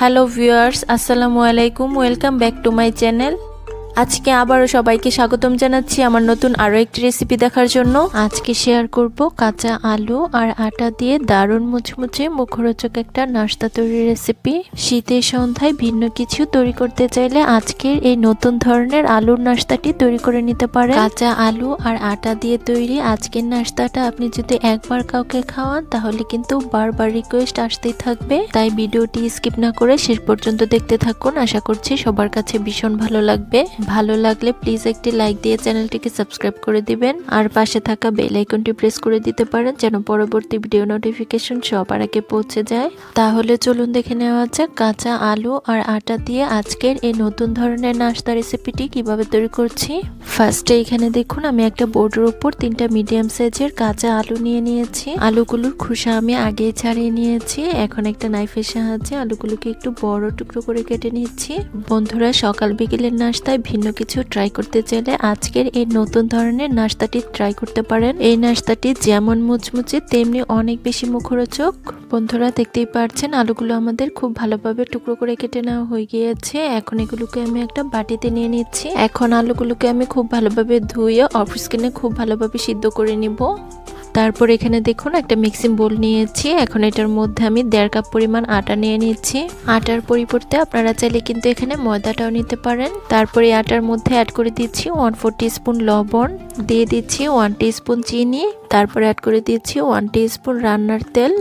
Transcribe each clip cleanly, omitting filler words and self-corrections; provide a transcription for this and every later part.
Hello viewers, আসসালামু আলাইকুম। Welcome back to my channel. আজকে আবারও সবাইকে স্বাগতম জানাচ্ছি আমার নতুন আরও একটি রেসিপি দেখার জন্য। আজকে শেয়ার করব কাঁচা আলু আর আটা দিয়ে দারুণ মুচমুচে মুখরোচক একটা নাস্তা তৈরির রেসিপি। শীতের সন্ধ্যায় ভিন্ন কিছু তৈরি করতে চাইলে আজকের এই নতুন ধরনের আলুর নাস্তাটি তৈরি করে নিতে পারেন। কাঁচা আলু আর আটা দিয়ে তৈরি আজকের নাস্তাটা আপনি যদি একবার কাউকে খাওয়ান তাহলে কিন্তু বারবার রিকোয়েস্ট আসতেই থাকবে। তাই ভিডিওটি স্কিপ না করে শেষ পর্যন্ত দেখতে থাকুন। আশা করছি সবার কাছে ভীষণ ভালো লাগবে। ভালো লাগলে প্লিজ একটি লাইক দিয়ে চ্যানেলটিকে সাবস্ক্রাইব করে দিবেন আর পাশে থাকা বেল আইকনটি প্রেস করে দিতে পারেন যেন পরবর্তী ভিডিও নোটিফিকেশন সবার আগে পৌঁছে যায়। তাহলে চলুন দেখে নেওয়া যাক কাঁচা আলু আর আটা দিয়ে আজকের এই নতুন ধরনের নাস্তা রেসিপিটি কিভাবে তৈরি করছি। ফার্স্টে এখানে দেখুন আমি একটা বোর্ডের উপর 3টা মিডিয়াম সাইজের কাঁচা আলু নিয়ে নিয়েছি। আলুগুলোর খোসা আমি আগেই ছাড়িয়ে নিয়েছি। এখন একটা নাইফের সাহায্যে আলুগুলোকে একটু বড় টুকরো করে কেটে নিচ্ছি। বন্ধুরা, সকাল বিকেলের নাস্তায় ভিন্ন কিছু ট্রাই করতে চাইলে আজকের এই নতুন ধরনের নাস্তাটি ট্রাই করতে পারেন। এই নাস্তাটি যেমন মুচমুচে তেমনি অনেক বেশি মুখরোচক। বন্ধুরা, দেখতেই পাচ্ছেন আলুগুলো আমাদের খুব ভালোভাবে টুকরো করে কেটে নেওয়া হয়ে গিয়েছে। এখন এগুলোকে আমি একটা বাটিতে নিয়ে নিচ্ছি। এখন আলুগুলোকে আমি খুব ভালোভাবে ধুয়ে অফ স্কিনে খুব ভালোভাবে সিদ্ধ করে নিব। তারপর এখানে দেখুন একটা মিক্সিং বোল নিয়েছি। এখন এটার মধ্যে আমি 1.5 কাপ পরিমাণ আটা নিয়ে নিচ্ছি। আটার পরিবর্তে আপনারা চাইলে কিন্তু এখানে ময়দাটাও নিতে পারেন। তারপরে আটার মধ্যে অ্যাড করে দিচ্ছি 1/4 টিস্পুন লবণ, দিয়ে দিচ্ছি 1 টিস্পুন চিনি, তারপরে অ্যাড করে দিচ্ছি 1 টিস্পুন রান্নার তেল।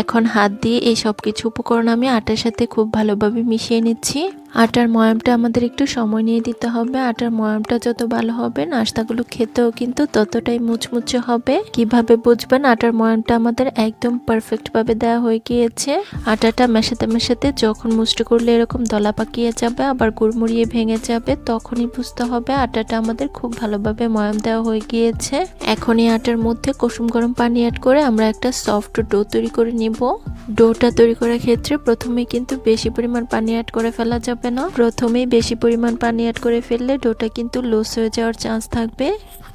এখন হাত দিয়ে এই সব কিছু উপকরণ আমি আটার সাথে খুব ভালোভাবে মিশিয়ে নিচ্ছি। আটার ময়ামটা আমাদের একটু সময় নিয়ে দিতে হবে। আটার ময়ামটা যত ভালো হবে নাস্তাগুলো খেতেও কিন্তু ততটাই মুচমুচে হবে। কিভাবে বুঝবেন আটার ময়ামটা আমাদের একদম পারফেক্ট ভাবে দেওয়া হয়ে গিয়েছে? আটাটা মেশাতে মেশাতে যখন মুষ্টি করলে এরকম দলা পাকিয়ে যাবে আবার গুড়মুড়িয়ে ভেঙে যাবে তখনই বুঝতে হবে আটাটা আমাদের খুব ভালোভাবে ময়াম দেওয়া হয়ে গিয়েছে। এখন এই আটার মধ্যে কুসুম গরম পানি অ্যাড করে আমরা একটা সফট ডো তৈরি করে নিব। ডোটা তৈরি করার ক্ষেত্রে প্রথমে কিন্তু বেশি পরিমাণ পানি অ্যাড করে ফেলা যাবে না। প্রথমেই বেশি পরিমাণ পানি অ্যাড করে ফেললে ডোটা কিন্তু লুজ হয়ে যাওয়ার চান্স থাকবে।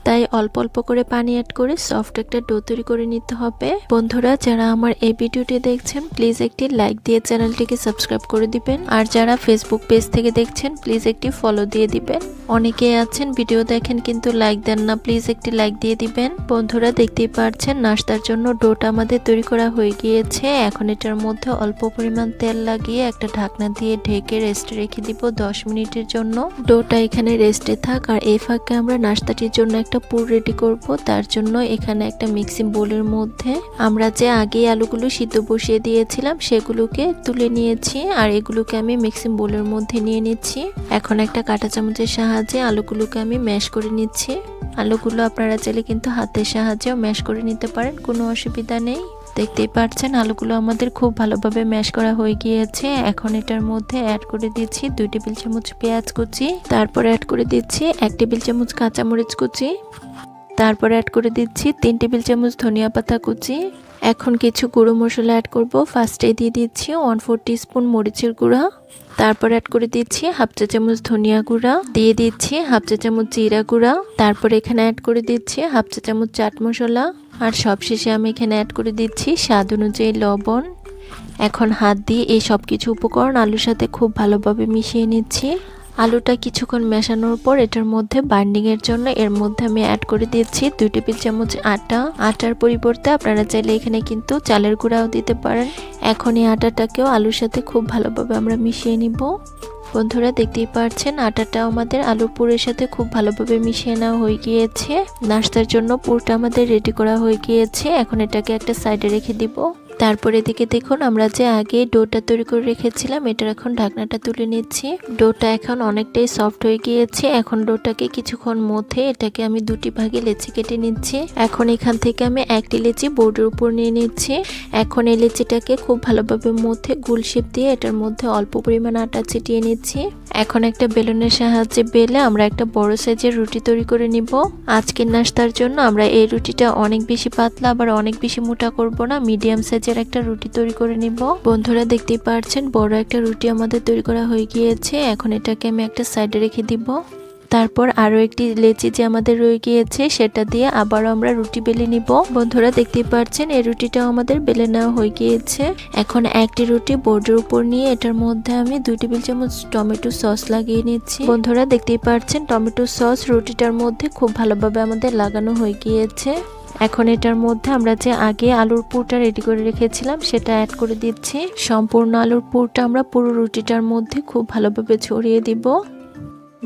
তাই অল্প অল্প করে পানি অ্যাড করে সফট একটা ডো তৈরি করে নিতে হবে। বন্ধুরা, যারা আমার এই ভিডিওটি দেখছেন প্লিজ একটি লাইক দিয়ে চ্যানেলটিকে সাবস্ক্রাইব করে দিবেন। আর যারা ফেসবুক পেজ থেকে দেখছেন প্লিজ একটি ফলো দিয়ে দিবেন। অনেকেই আছেন ভিডিও দেখেন কিন্তু লাইক দেন না, প্লিজ একটি লাইক দিয়ে দিবেন। বন্ধুরা, দেখতেই পাচ্ছেন নাস্তার জন্য ডোটা আমাদের তৈরি করা হয়ে গিয়েছে। এখন এটার মধ্যে অল্প পরিমাণ তেল লাগিয়ে একটা ঢাকনা দিয়ে ঢেকে রেস্টে রেখে দিব 10 মিনিটের জন্য। ডোটা এখানে রেস্টে থাক আর এই ফাঁকে আমরা নাস্তাটির জন্য একটা পুর রেডি করব। তার জন্য এখানে একটা মিক্সিং বোলের মধ্যে আমরা যে আগে আলুগুলো সিদ্ধ বসিয়ে দিয়েছিলাম সেগুলোকে তুলে নিয়েছি আর এগুলোকে আমি মিক্সিং বোলের মধ্যে নিয়ে নিচ্ছি। এখন একটা কাঁটা চামচের সাহায্যে আলুগুলোকে আমি ম্যাশ করে নিচ্ছি। আলুগুলো আপনারা চাইলে কিন্তু হাতের সাহায্যেও ম্যাশ করে নিতে পারেন, কোনো অসুবিধা নেই। দেখতেই পাচ্ছেন আলুগুলো আমাদের খুব ভালোভাবে ম্যাশ করা হয়ে গিয়েছে। এখন এটার মধ্যে অ্যাড করে দিচ্ছি 2 টেবিল চামচ পেঁয়াজ কুচি, তারপর অ্যাড করে দিচ্ছি 1 টেবিল চামচ কাঁচামরিচ কুচি, তারপর অ্যাড করে দিচ্ছি 3 টেবিল চামচ ধনিয়া পাতা কুচি। এখন কিছু গুঁড়ো মশলা অ্যাড করব। ফার্স্টে দিয়ে দিচ্ছি 1/4 টিস্পুন মরিচের গুঁড়া, তারপর অ্যাড করে দিচ্ছি 1/2 চা চামচ ধনিয়া গুঁড়া, দিয়ে দিচ্ছি 1/2 চা চামচ জিরা গুঁড়া, তারপর এখানে অ্যাড করে দিচ্ছি 1/2 চা চামচ চাট মশলা আর সবশেষে আমি এখানে অ্যাড করে দিচ্ছি স্বাদ অনুযায়ী লবণ। এখন হাত দিয়ে এই সব কিছু উপকরণ আলুর সাথে খুব ভালোভাবে মিশিয়ে নিচ্ছি। আলুটা কিছুক্ষণ মেশানোর পর এটার মধ্যে বাইন্ডিং এর জন্য এর মধ্যে আমি অ্যাড করে দিচ্ছি 2 টেবিল চামচ আটা। আটার পরিবর্তে আপনারা চাইলে এখানে কিন্তু চালের গুঁড়াও দিতে পারেন। এখন এই আটাটাকেও আলুর সাথে খুব ভালোভাবে আমরা মিশিয়ে নিব। বন্ধুরা, দেখতেই পাচ্ছেন আটাটা আমাদের আলুর পুরের সাথে খুব ভালোভাবে মিশিয়ে নেওয়া হয়ে গিয়েছে। নাস্তার জন্য পুরটা আমাদের রেডি করা হয়ে গিয়েছে। এখন এটাকে একটা সাইডে রেখে দিব। তারপর এদিকে দেখুন আমরা যে আগে ডোটা তৈরি করে রেখেছিলাম এটার এখন ঢাকনাটা তুলে নিচ্ছি। ডোটা এখন অনেকটাই সফট হয়ে গিয়েছে। এখন ডোটাকে কিছুক্ষণ মধ্যে এটাকে আমি 2টি ভাগে লেচি কেটে নিচ্ছি। এখন এখান থেকে আমি 1টি লেচি বোর্ডের উপর নিয়ে নিচ্ছি। এখন এই লেচিটাকে খুব ভালোভাবে মধ্যে গোল শেপ দিয়ে এটার মধ্যে অল্প পরিমাণ আটা ছিটিয়ে নিচ্ছি। এখন একটা বেলুনের সাহায্যে বেলে আমরা একটা বড় সাইজের রুটি তৈরি করে নিব। আজকের নাস্তার জন্য আমরা এই রুটিটা অনেক বেশি পাতলা আবার অনেক বেশি মোটা করব না, মিডিয়াম সাইজের একটা রুটি তৈরি করে নিব। বন্ধুরা, দেখতেই পাচ্ছেন বড় একটা রুটি আমাদের তৈরি করা হয়ে গিয়েছে। এখন এটাকে আমি একটা সাইডে রেখে দিব। তারপর আরো একটি লেচি যে আমাদের রয়ে গিয়েছে সেটা দিয়ে আবারও আমরা রুটি বেলে নিব। বন্ধুরা দেখতেই পাচ্ছেন এই রুটিটাও আমাদের বেলে নেওয়া হয়ে গিয়েছে। এখন একটি রুটি বোর্ডের উপর নিয়ে এটার মধ্যে আমি 2 টেবিল চামচ টমেটো সস লাগিয়ে নিচ্ছি। বন্ধুরা দেখতেই পাচ্ছেন টমেটো সস রুটিটার মধ্যে খুব ভালোভাবে আমাদের লাগানো হয়ে গিয়েছে। এখন এটার মধ্যে আমরা যে আগে আলুর পুরটা রেডি করে রেখেছিলাম সেটা অ্যাড করে দিচ্ছি। সম্পূর্ণ আলুর পুরটা আমরা পুরো রুটিটার মধ্যে খুব ভালোভাবে ছড়িয়ে দিব।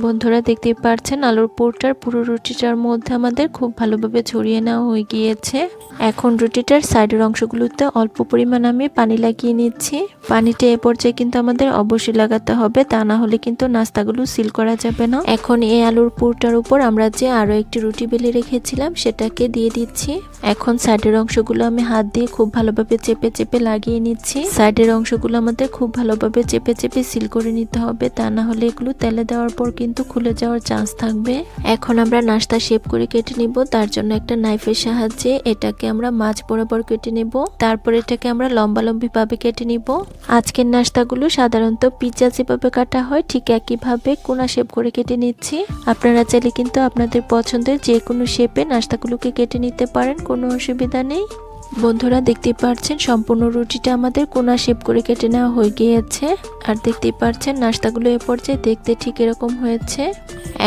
বন্ধুরা দেখতেই পাচ্ছেন আলুর পুরটার পুরো রুটিটার মধ্যে আমাদের খুব ভালোভাবে ছড়িয়ে নেওয়া হয়ে গিয়েছে। এখন রুটিটার সাইডের অংশগুলোতে অল্প পরিমাণ আমি পানি লাগিয়ে নিচ্ছি। পানিটা এ পর্যায়ে কিন্তু আমাদের অবশ্যই লাগাতে হবে, তা না হলে কিন্তু নাস্তাগুলো সিল করা যাবে না। এখন এই আলুর পুরটার উপর আমরা যে আরো একটি রুটি বেলে রেখেছিলাম সেটাকে দিয়ে দিচ্ছি। এখন সাইডের অংশগুলো আমি হাত দিয়ে খুব ভালোভাবে চেপে চেপে লাগিয়ে নিচ্ছি। সাইডের অংশগুলো আমাদের খুব ভালোভাবে চেপে চেপে সিল করে নিতে হবে, তা না হলে এগুলো তেলে দেওয়ার পর কিন্তু খুলে যাওয়ার চান্স থাকবে। এখন আমরা নাস্তা শেপ করে কেটে নিব। তার জন্য একটা নাইফের সাহায্যে এটাকে আমরা মাঝ বরাবর কেটে নেব। তারপর এটাকে আমরা লম্বালম্বি ভাবে কেটে নিব। আজকের নাস্তাগুলো সাধারণত পিৎজা যেভাবে কাটা হয় ঠিক একইভাবে কোনা শেপ করে কেটে নিচ্ছি। আপনারা চাইলে কিন্তু আপনাদের পছন্দের যে কোনো শেপে নাস্তাগুলোকে কেটে নিতে পারেন, কোনো অসুবিধা নেই। বন্ধুরা দেখতেই পাচ্ছেন সম্পূর্ণ রুটিটা আমাদের কোনা শেপ করে কেটে নেওয়া হয়ে গিয়েছে। আর দেখতেই পাচ্ছেন নাস্তাগুলো এ পর্যায়ে দেখতে ঠিক এরকম হয়েছে।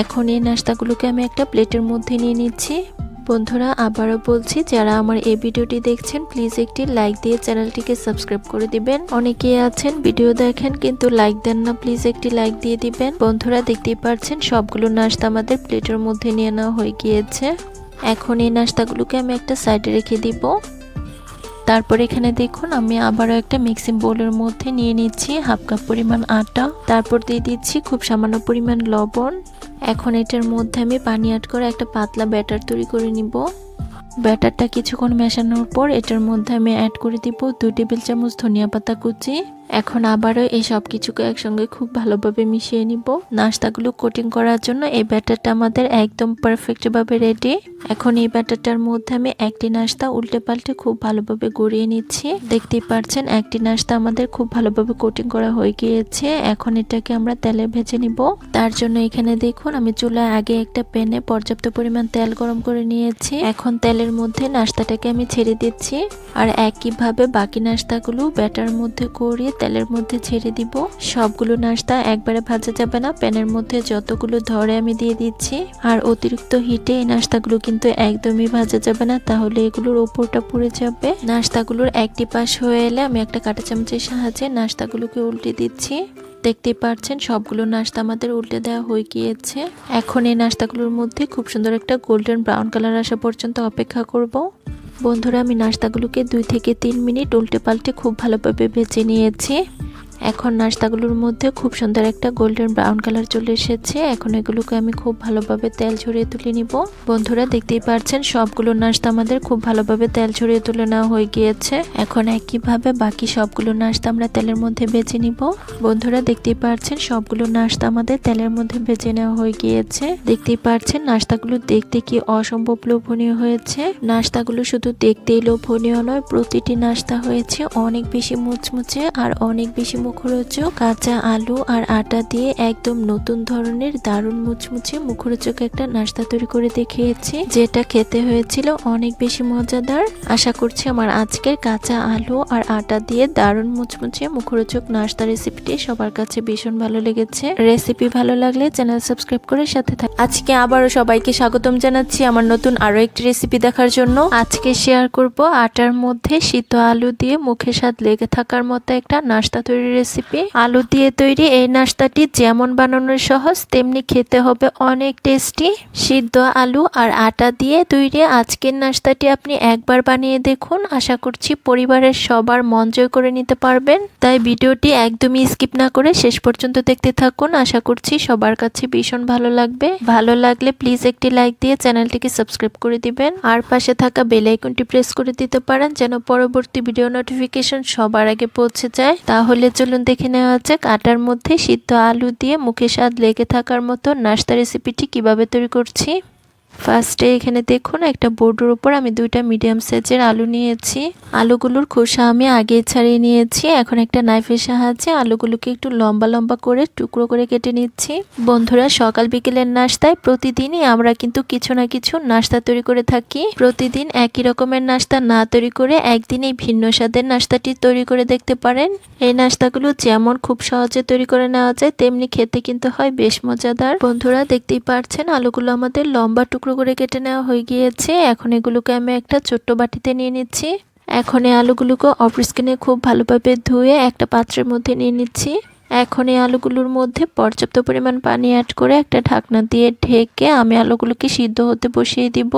এখন এই নাস্তাগুলোকে আমি একটা প্লেটের মধ্যে নিয়ে নিচ্ছি। বন্ধুরা আবারও বলছি, যারা আমার এই ভিডিওটি দেখছেন প্লিজ একটি লাইক দিয়ে চ্যানেলটিকে সাবস্ক্রাইব করে দিবেন। অনেকেই আছেন ভিডিও দেখেন কিন্তু লাইক দেন না, প্লিজ একটি লাইক দিয়ে দিবেন। বন্ধুরা দেখতেই পাচ্ছেন সবগুলো নাস্তা আমাদের প্লেটের মধ্যে নিয়ে নেওয়া হয়ে গিয়েছে। এখন এই নাস্তাগুলোকে আমি একটা সাইডে রেখে দিব। তারপর এখানে দেখুন আমি আবারও একটা মিক্সিং বোলের মধ্যে নিয়ে নিচ্ছি হাফ কাপ পরিমাণ আটা। তারপর দিয়ে দিচ্ছি খুব সামান্য পরিমাণ লবণ। এখন এটার মধ্যে আমি পানি অ্যাড করে একটা পাতলা ব্যাটার তৈরি করে নিব। ব্যাটারটা কিছুক্ষণ মেশানোর পর এটার মধ্যে আমি অ্যাড করে দিব 2 টেবিল চামচ ধনিয়া পাতা কুচি। এখন আবারও এই সব কিছুকে একসঙ্গে খুব ভালোভাবে মিশিয়ে নিব। নাস্তাগুলো কোটিং করার জন্য এই ব্যাটারটা আমাদের একদম পারফেক্ট ভাবে রেডি। এখন এই ব্যাটারটার মধ্যে আমি একটি নাস্তা উল্টে পাল্টে খুব ভালোভাবে গড়িয়ে নিচ্ছি। দেখতেই পাচ্ছেন একটি নাস্তা আমাদের খুব ভালোভাবে কোটিং করা হয়ে গিয়েছে। এখন এটাকে আমরা তেলে ভেজে নিব। তার জন্য এখানে দেখুন আমি চুলায় আগে একটা প্যানে পর্যাপ্ত পরিমাণ তেল গরম করে নিয়েছি। এখন তেলের মধ্যে নাস্তাটাকে আমি ছেড়ে দিচ্ছি। আর একইভাবে বাকি নাস্তাগুলো ব্যাটার মধ্যে গড়িয়ে তেলের মধ্যে ছেড়ে দিব। সবগুলো নাস্তা একবারে ভাজা যাবে না, প্যানের মধ্যে যতগুলো ধরে আমি দিয়ে দিচ্ছি। আর অতিরিক্ত হিটে এই নাস্তাগুলো কিন্তু একদমই ভাজা যাবে না, তাহলে এগুলোর ওপরটা পুড়ে যাবে। নাস্তাগুলোর একটি পাশ হয়ে এলে আমি একটা কাঁটা চামচের সাহায্যে নাস্তাগুলোকে উল্টে দিচ্ছি। দেখতেই পাচ্ছেন সবগুলো নাস্তা আমাদের উল্টে দেওয়া হয়ে গিয়েছে। এখন এই নাস্তাগুলোর মধ্যে খুব সুন্দর একটা গোল্ডেন ব্রাউন কালার আসা পর্যন্ত অপেক্ষা করব। বন্ধুরা আমি নাস্তাগুলোকে 2 থেকে 3 মিনিট উল্টে পাল্টে খুব ভালোভাবে ভেজে নিয়েছি। এখন নাস্তাগুলোর মধ্যে খুব সুন্দর একটা গোল্ডেন ব্রাউন কালার চলে এসেছে। এখন এগুলোকে আমি খুব ভালোভাবে তেল ঝরিয়ে তুলে নিব। বন্ধুরা দেখতেই পাচ্ছেন সবগুলো নাস্তা আমাদের খুব ভালোভাবে তেল ঝরিয়ে তুলে নেওয়া হয়ে গিয়েছে। এখন একইভাবে বাকি সবগুলো নাস্তা আমরা তেলের মধ্যে ভেজে নিব। বন্ধুরা দেখতেই পাচ্ছেন সবগুলো নাস্তা আমাদের তেলের মধ্যে ভেজে নেওয়া হয়ে গিয়েছে। দেখতেই পাচ্ছেন নাস্তাগুলো দেখতে কি অসম্ভব লোভনীয় হয়েছে। নাস্তাগুলো শুধু দেখতেই লোভনীয় নয়, প্রতিটি নাস্তা হয়েছে অনেক বেশি মুচমুচে আর অনেক বেশি মুখরোচক। কাঁচা আলু আর আটা দিয়ে একদম নতুন ধরনের দারুণ মুচমুচে মুখরোচক একটা নাস্তা তৈরি করে দেখিয়েছি, যেটা খেতে হয়েছিল অনেক বেশি মজাদার। আশা করছি আমার আজকের কাঁচা আলু আর আটা দিয়ে দারুণ মুচমুচে মুখরোচক নাস্তা রেসিপিটি সবার কাছে ভীষণ ভালো লেগেছে। রেসিপি ভালো লাগলে চ্যানেল সাবস্ক্রাইব করে সাথে থাকুন। আজকে আবারও সবাইকে স্বাগতম জানাচ্ছি আমার নতুন আরো একটি রেসিপি দেখার জন্য। আজকে শেয়ার করব আটার মধ্যে সিদ্ধ আলু দিয়ে মুখে স্বাদ লেগে থাকার মতো একটা নাস্তা তৈরি রেসিপি। আলু দিয়ে তৈরি এই নাস্তাটি যেমন বানানোর সহজ তেমনি খেতে হবে অনেক টেস্টি। সিদ্ধ আলু আর আটা দিয়ে তৈরি আজকের নাস্তাটি আপনি একবার বানিয়ে দেখুন, আশা করছি পরিবারের সবার মন জয় করে নিতে পারবেন। তাই ভিডিওটি একদমই স্কিপ না করে শেষ পর্যন্ত দেখতে থাকুন, আশা করছি সবার কাছে ভীষণ ভালো লাগবে। ভালো লাগলে প্লিজ একটি লাইক দিয়ে চ্যানেলটিকে সাবস্ক্রাইব করে দিবেন আর পাশে থাকা বেল আইকনটি প্রেস করে দিতে পারেন যেন পরবর্তী ভিডিও নোটিফিকেশন সবার আগে পৌঁছে যায়। তাহলে চলুন দেখে নেওয়া যাক আটার মধ্যে সিদ্ধ আলু দিয়ে মুখে স্বাদ লেগে থাকার মতো নাস্তা রেসিপিটি কিভাবে তৈরি করছি। ফার্স্টে এখানে দেখুন একটা বোর্ডের উপর আমি দুইটা মিডিয়াম সাইজের আলু নিয়েছি। আলুগুলোর খোসা আমি আগে ছাড়িয়ে নিয়েছি। এখন একটা নাইফের সাহায্যে আলুগুলোকে একটু লম্বা লম্বা করে টুকরো করে কেটে নিচ্ছি। বন্ধুরা, সকাল বিকেলের নাস্তায় প্রতিদিনই আমরা কিন্তু কিছু না কিছু নাস্তা তৈরি করে থাকি। প্রতিদিন একই রকমের নাস্তা না তৈরি করে একদিন এই ভিন্ন স্বাদের নাস্তাটি তৈরি করে দেখতে পারেন। এই নাস্তাগুলো যেমন খুব সহজে তৈরি করে নেওয়া যায়, তেমনি খেতে কিন্তু হয় বেশ মজাদার। বন্ধুরা, দেখতেই পাচ্ছেন আলুগুলো আমাদের লম্বা টুকরো করে কেটে নেওয়া হয়ে গিয়েছে। এখন এগুলোকে আমি একটা ছোট্ট বাটিতে নিয়ে নিচ্ছি। এখন এই আলুগুলোকে অফ স্ক্রিনে খুব ভালোভাবে ধুয়ে একটা পাত্রের মধ্যে নিয়ে নিচ্ছি। এখন এই আলুগুলোর মধ্যে পর্যাপ্ত পরিমাণ পানি অ্যাড করে একটা ঢাকনা দিয়ে ঢেকে আমি আলুগুলোকে সিদ্ধ হতে বসিয়ে দিব।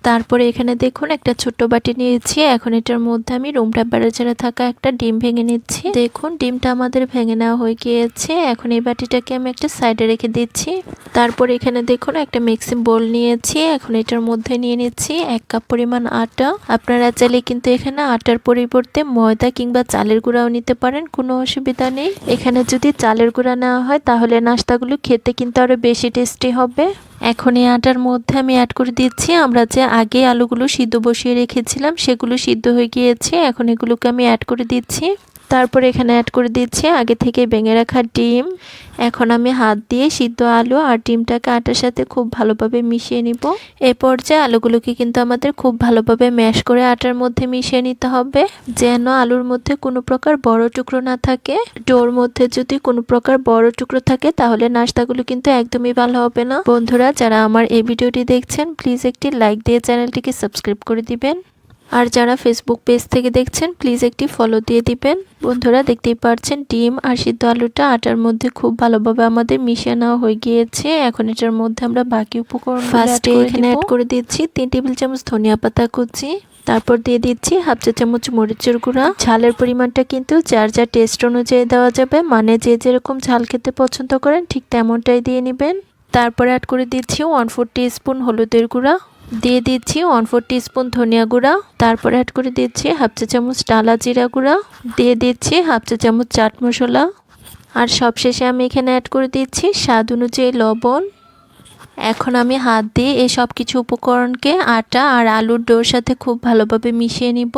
তারপরে এখানে দেখুন একটা ছোট্ট বাটি নিয়েছি। এখন এটার মধ্যে আমি রুম টেম্পারেচারে থাকা একটা ডিম ভেঙে নিচ্ছি। দেখুন ডিমটা আমাদের ভেঙে নেওয়া হয়ে গিয়েছে। এখন এই বাটিটাকে আমি একটা সাইডে রেখে দিচ্ছি। তারপর এখানে দেখুন একটা মিক্সিং বোল নিয়েছি। এখন এটার মধ্যে নিয়ে নিচ্ছি 1 কাপ পরিমাণ আটা। আপনারা চাইলে কিন্তু এখানে আটার পরিবর্তে ময়দা কিংবা চালের গুঁড়াও নিতে পারেন, কোনো অসুবিধা নেই। এখানে যদি চালের গুঁড়া নেওয়া হয় তাহলে নাস্তাগুলো খেতে কিন্তু আরো বেশি টেস্টি হবে। এখন এই আটার মধ্যে আমি অ্যাড করে দিচ্ছি আমরা যে আগে আলুগুলো সিদ্ধ বসিয়ে রেখেছিলাম, সেগুলো সিদ্ধ হয়ে গিয়েছে। এখন এগুলোকে আমি অ্যাড করে দিচ্ছি। তারপর এখানে অ্যাড করে দিচ্ছি আগে থেকে ভেঙে রাখা ডিম। এখন আমি হাত দিয়ে সিদ্ধ আলু আর ডিমটাকে আটার সাথে খুব ভালোভাবে মিশিয়ে নিব। এই পর্যায়ে আলুগুলোকে কিন্তু আমাদের খুব ভালোভাবে ম্যাশ করে আটার মধ্যে মিশিয়ে নিতে হবে, যেন আলুর মধ্যে কোনো প্রকার বড় টুকরো না থাকে। ডোর মধ্যে যদি কোনো প্রকার বড় টুকরো থাকে তাহলে নাস্তাগুলো কিন্তু একদমই ভালো হবে না। বন্ধুরা, যারা আমার এই ভিডিওটি দেখছেন প্লিজ একটি লাইক দিয়ে চ্যানেলটিকে সাবস্ক্রাইব করে দিবেন। আর যারা ফেসবুক পেজ থেকে দেখছেন প্লিজ একটি ফলো দিয়ে দিবেন। বন্ধুরা, দেখতেই পাচ্ছেন ডিম আর সিদ্ধ আলুটা আটার মধ্যে খুব ভালোভাবে আমাদের মিশিয়ে নেওয়া হয়ে গিয়েছে। এখন এটার মধ্যে আমরা বাকি উপকরণ ফার্স্টে এখানে অ্যাড করে দিচ্ছি 3 টেবিল চামচ ধনিয়া পাতা কুচি। তারপর দিয়ে দিচ্ছি 1/2 চা চামচ মরিচের গুঁড়া। ঝালের পরিমাণটা কিন্তু যার যার টেস্ট অনুযায়ী দেওয়া যাবে, মানে যে যেরকম ঝাল খেতে পছন্দ করেন ঠিক তেমনটাই দিয়ে নেবেন। তারপর অ্যাড করে দিচ্ছি 1/4 টিস্পুন হলুদের গুঁড়া, দিয়ে দিচ্ছি 1/4 টিস্পুন ধনিয়া গুঁড়া। তারপর অ্যাড করে দিচ্ছি 1/2 চা চামচ টালা জিরা গুঁড়া, দিয়ে দিচ্ছি 1/2 চা চামচ চাট মশলা। আর সবশেষে আমি এখানে অ্যাড করে দিচ্ছি স্বাদ অনুযায়ী লবণ। এখন আমি হাত দিয়ে এই সব কিছু উপকরণকে আটা আর আলুর ডোর সাথে খুব ভালোভাবে মিশিয়ে নিব।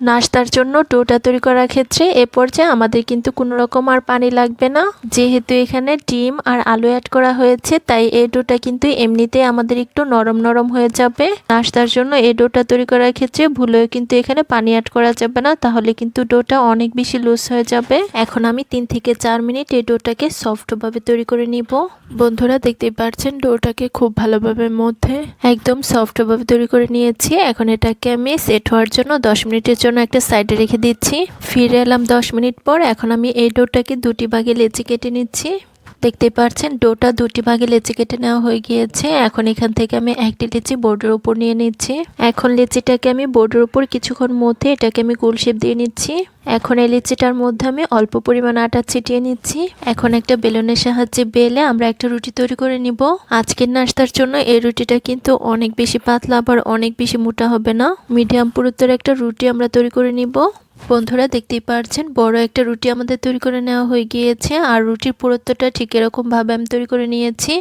নাস্তার জন্য ডোটা তৈরি করার ক্ষেত্রে এ পর্যায়ে আমাদের কিন্তু কোনো রকম আর পানি লাগবে না, যেহেতু এখানে ডিম আর আলু অ্যাড করা হয়েছে, তাই এই ডোটা কিন্তু এমনিতেই আমাদের একটু নরম নরম হয়ে যাবে। নাস্তার জন্য এই ডোটা তৈরি করার ক্ষেত্রে ভুলেও কিন্তু এখানে পানি অ্যাড করা যাবে না, তাহলে কিন্তু ডোটা অনেক বেশি লুজ হয়ে যাবে। এখন আমি 3 থেকে 4 মিনিট এই ডোটাকে সফটভাবে তৈরি করে নিব। বন্ধুরা, দেখতেই পাচ্ছেন ডোটাকে খুব ভালোভাবে মধ্যে একদম সফটভাবে তৈরি করে নিয়েছি। এখন এটাকে আমি সেট হওয়ার জন্য 10 মিনিটের জন্য একটা সাইডে রেখে দিচ্ছি। ফিরে এলাম 10 মিনিট পর। এখন আমি এই ডোটাকে 2টি ভাগে লেচি কেটে নিচ্ছি। দেখতে পাচ্ছেন ডোটা 2টি ভাগে লেচি কেটে নেওয়া হয়ে গিয়েছে। এখন এখান থেকে আমি একটি লেচি বোর্ডের উপর নিয়ে নিচ্ছি। এখন লেচিটাকে আমি বোর্ডের উপর কিছুক্ষণ মধ্যে এটাকে আমি গোল শেপ দিয়ে নিচ্ছি। এখন এই লেচিটার মধ্যে আমি অল্প পরিমাণ আটা ছিটিয়ে নিচ্ছি। এখন একটা বেলুনের সাহায্যে বেলে আমরা একটা রুটি তৈরি করে নিব। আজকের নাস্তার জন্য এই রুটিটা কিন্তু অনেক বেশি পাতলা আবার অনেক বেশি মোটা হবে না, মিডিয়াম পুরুত্বের একটা রুটি আমরা তৈরি করে নিব। বন্ধুরা, দেখতেই পাচ্ছেন বড় একটা রুটি আমাদের তৈরি করে নেওয়া হয়ে গিয়েছে, আর রুটির পুরুত্বটা ঠিক এরকম ভাবে আমি তৈরি করে নিয়েছি।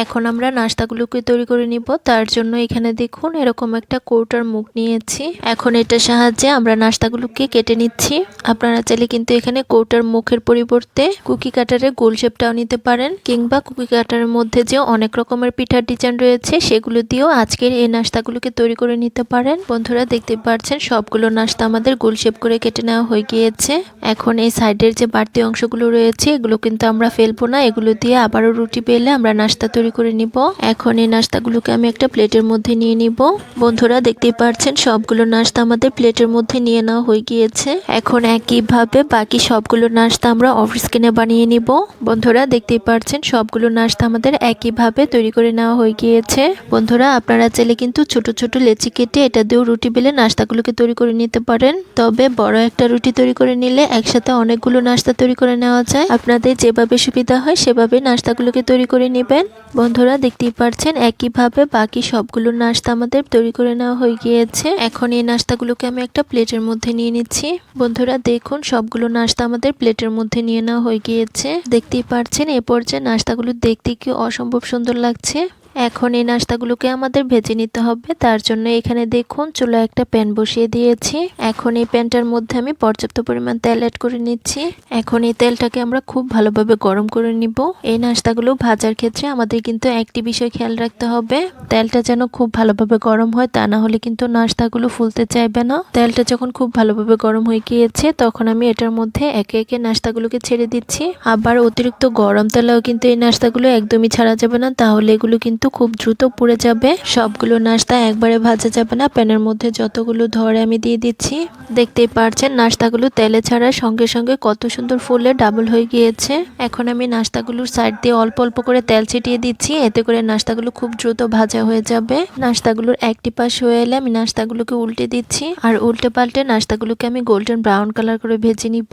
এখন আমরা নাস্তাগুলোকে তৈরি করে নিব। তার জন্য এখানে দেখুন এরকম একটা কৌটার মুখ নিয়েছি। এখন এটার সাহায্যে আমরা নাস্তাগুলোকে কেটে নিচ্ছি। আপনারা চাইলে কিন্তু এখানে কৌটার মুখের পরিবর্তে কুকি কাটারে গোল শেপটাও নিতে পারেন, কিংবা কুকি কাটারের মধ্যে যে অনেক রকমের পিঠার ডিজাইন রয়েছে সেগুলো দিয়েও আজকের এই নাস্তাগুলোকে তৈরি করে নিতে পারেন। বন্ধুরা, দেখতে পাচ্ছেন সবগুলো নাস্তা আমাদের গোল শেপ করে কেটে নেওয়া হয়ে গিয়েছে। এখন এই সাইডের যে বাড়তি অংশগুলো রয়েছে এগুলো কিন্তু আমরা ফেলবো না, এগুলো দিয়ে আবারও রুটি বেলে আমরা নাস্তা তৈরি করে নিব। এখন এই নাস্তাগুলোকে আমি একটা প্লেটের মধ্যে নিয়ে নিব। বন্ধুরা, দেখতেই পাচ্ছেন সবগুলো নাস্তা আমাদের প্লেটের মধ্যে নিয়ে নেওয়া হয়ে গিয়েছে। এখন একইভাবে বাকি সবগুলো নাস্তা আমরা অফ স্ক্রিনে বানিয়ে নিব। বন্ধুরা, দেখতেই পাচ্ছেন সবগুলো নাস্তা আমাদের একইভাবে তৈরি করে নেওয়া হয়ে গিয়েছে। বন্ধুরা, আপনারা চাইলে কিন্তু ছোট ছোট লেচি কেটে এটা দিয়েও রুটি বেলে নাস্তাগুলোকে তৈরি করে নিতে পারেন, তবে বড় একটা রুটি তৈরি করে নিলে একসাথে অনেকগুলো নাস্তা তৈরি করে নেওয়া যায়। আপনাদের যেভাবে সুবিধা হয় সেভাবে নাস্তাগুলোকে তৈরি করে নেবেন। বন্ধুরা, দেখতেই পাচ্ছেন একইভাবে বাকি সবগুলো নাস্তা আমাদের তৈরি করে নেওয়া হয়ে গিয়েছে। এখন এই নাস্তাগুলোকে আমি একটা প্লেটের মধ্যে নিয়ে নিচ্ছি। বন্ধুরা, দেখুন সবগুলো নাস্তা আমাদের প্লেটের মধ্যে নিয়ে নেওয়া হয়ে গিয়েছে। দেখতেই পাচ্ছেন এ পর্যায়ে নাস্তাগুলো দেখতে কি অসম্ভব সুন্দর লাগছে। এখন এই নাস্তাগুলোকে আমাদের ভেজে নিতে হবে। তার জন্য এখানে দেখুন চুলায় একটা প্যান বসিয়ে দিয়েছি। এখন এই প্যানটার মধ্যে আমি পর্যাপ্ত পরিমাণ তেল অ্যাড করে নিচ্ছি। এখন এই তেলটাকে আমরা খুব ভালোভাবে গরম করে নিব। এই নাস্তাগুলো ভাজার ক্ষেত্রে আমাদের কিন্তু একটি বিষয় খেয়াল রাখতে হবে, তেলটা যেন খুব ভালোভাবে গরম হয়, তা না হলে কিন্তু নাস্তাগুলো ফুলতে চাইবে না। তেলটা যখন খুব ভালোভাবে গরম হয়ে গিয়েছে তখন আমি এটার মধ্যে একে একে নাস্তাগুলোকে ছেড়ে দিচ্ছি। আবার অতিরিক্ত গরম তেলেও কিন্তু এই নাস্তাগুলো একদমই ছাড়া যাবে না, তাহলে এগুলো কিন্তু খুব দ্রুত পুড়ে যাবে। সবগুলো নাস্তা একবারে ভাজা যাবে না, প্যানের মধ্যে যতগুলো ধরে আমি দিয়ে দিচ্ছি। দেখতেই পারছেন নাস্তাগুলো তেলে ছাড়ার সঙ্গে সঙ্গে কত সুন্দর ফুলে ডাবল হয়ে গিয়েছে। এখন আমি নাস্তাগুলোর সাইড দিয়ে অল্প অল্প করে তেল ছিটিয়ে দিচ্ছি, এতে করে নাস্তাগুলো খুব দ্রুত ভাজা হয়ে যাবে। নাস্তাগুলোর একটি পাশ হয়ে এলে আমি নাস্তাগুলোকে উল্টে দিচ্ছি, আর উল্টে পাল্টে নাস্তাগুলোকে আমি গোল্ডেন ব্রাউন কালার করে ভেজে নিব।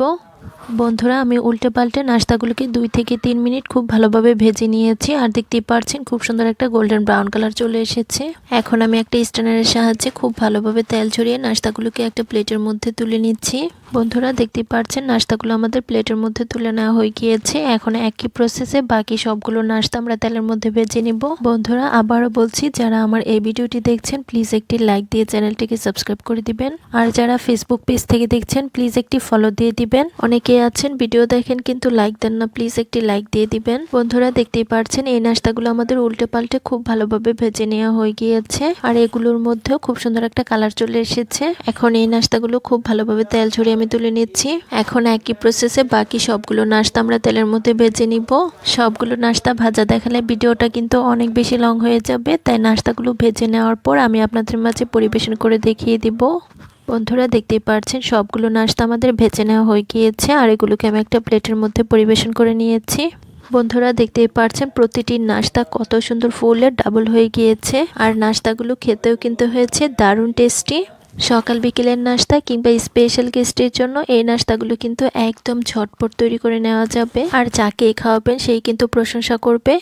বন্ধুরা, আমি উল্টে পাল্টে নাস্তাগুলোকে 2 থেকে 3 মিনিট খুব ভালোভাবে ভেজে নিয়েছি, আর দেখতেই পাচ্ছেন খুব সুন্দর একটা গোল্ডেন ব্রাউন কালার চলে এসেছে। এখন আমি একটা স্ট্যান্ডারের সাহায্যে খুব ভালোভাবে তেল ঝরিয়ে নাস্তাগুলোকে একটা প্লেটের মধ্যে তুলে নিচ্ছি। বন্ধুরা, দেখতেই পাচ্ছেন নাস্তাগুলো আমাদের প্লেটের মধ্যে তুলে নেওয়া হয়ে গিয়েছে। এখন একই প্রসেসে বাকি সবগুলো নাস্তা আমরা তেলের মধ্যে ভেজে নিব। বন্ধুরা, আবারও বলছি, যারা আমার এই ভিডিওটি দেখছেন প্লিজ একটি লাইক দিয়ে চ্যানেলটিকে সাবস্ক্রাইব করে দিবেন, আর যারা ফেসবুক পেজ থেকে দেখছেন প্লিজ একটি ফলো দিয়ে দিবেন। অনেকে আছেন ভিডিও দেখেন কিন্তু লাইক দেন না, প্লিজ একটি লাইক দিয়ে দিবেন। বন্ধুরা, দেখতেই পাচ্ছেন এই নাস্তাগুলো আমাদের উল্টে পাল্টে খুব ভালোভাবে ভেজে নেওয়া হয়ে গিয়েছে, আর এগুলোর মধ্যেও খুব সুন্দর একটা কালার চলে এসেছে। এখন এই নাস্তাগুলো খুব ভালোভাবে তেল ঝরিয়ে আমি তুলে নিচ্ছি। এখন একই প্রসেসে বাকি সবগুলো নাস্তা আমরা তেলের মধ্যে ভেজে নিব। সবগুলো নাস্তা ভাজা দেখালে ভিডিওটা কিন্তু অনেক বেশি লং হয়ে যাবে, তাই নাস্তাগুলো ভেজে নেওয়ার পর আমি আপনাদের মাঝে পরিবেশন করে দেখিয়ে দিব। বন্ধুরা, দেখতেই পাচ্ছেন সবগুলো নাস্তা আমাদের ভেজে নেওয়া হয়ে গিয়েছে, আর এগুলোকে আমি একটা প্লেটের মধ্যে পরিবেশন করে নিয়েছি। বন্ধুরা, দেখতেই পাচ্ছেন প্রতিটি নাস্তা কত সুন্দর ফুলে ডাবল হয়ে গিয়েছে, আর নাস্তাগুলো খেতেও কিন্তু হয়েছে দারুণ টেস্টি। সকাল বিকেলের নাস্তা কিংবা স্পেশাল গেস্টের জন্য এই নাস্তাগুলো কিন্তু একদম ঝটপট তৈরি করে নেওয়া যাবে, আর যাকে খাওয়াবেন সেই কিন্তু প্রশংসা করবে।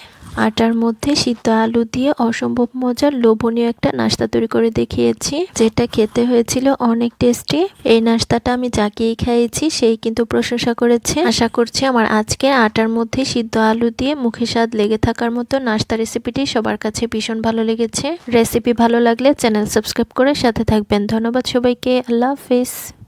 আটার মধ্যে সিদ্ধ আলু দিয়ে অসম্ভব মজার লোভনীয় একটা নাস্তা তৈরি করে দেখিয়েছি, যেটা খেতে হয়েছিল অনেক টেস্টি। এই নাস্তাটা আমি যাকেই খাইয়েছি সেই কিন্তু প্রশংসা করেছে। আশা করছি আমার আজকে আটার মধ্যে সিদ্ধ আলু দিয়ে মুখে স্বাদ লেগে থাকার মতো নাস্তা রেসিপিটি সবার কাছে ভীষণ ভালো লেগেছে। রেসিপি ভালো লাগলে চ্যানেল সাবস্ক্রাইব করে সাথে থাকবেন। ধন্যবাদ সবাইকে। আল্লাহ হাফেজ।